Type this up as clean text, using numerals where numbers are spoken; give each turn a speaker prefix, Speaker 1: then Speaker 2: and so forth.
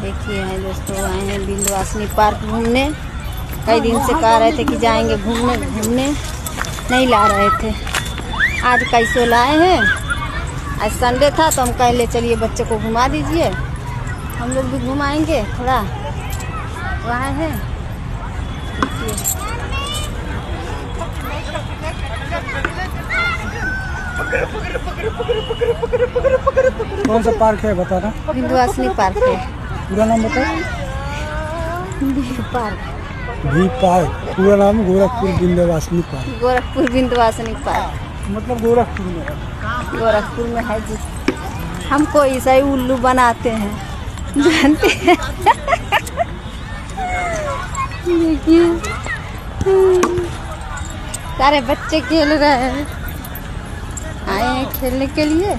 Speaker 1: देखिए हैं दोस्तों, आए हैं विंध्यवासिनी पार्क घूमने। कई दिन से कह रहे थे कि जाएंगे घूमने नहीं ला रहे थे। आज कैसे लाए हैं। आज संडे था तो हम कह चलिए बच्चे को घुमा दीजिए, हम लोग भी घुमाएंगे थोड़ा। वहाँ है
Speaker 2: कौन सा पार्क है बताना?
Speaker 1: विंध्यवासिनी पार्क है।
Speaker 2: पूरा नाम बताओ।
Speaker 1: भी पार्क
Speaker 2: पूरा नाम गोरखपुर विंध्यवासिनी पार्क।
Speaker 1: गोरखपुर विंध्यवासिनी पार्क
Speaker 2: मतलब गोरखपुर में है।
Speaker 1: गोरखपुर में है जी। हमको ऐसा ही उल्लू बनाते हैं, जानते हैं। देखिए सारे बच्चे खेल रहे हैं, आए हैं खेलने के लिए।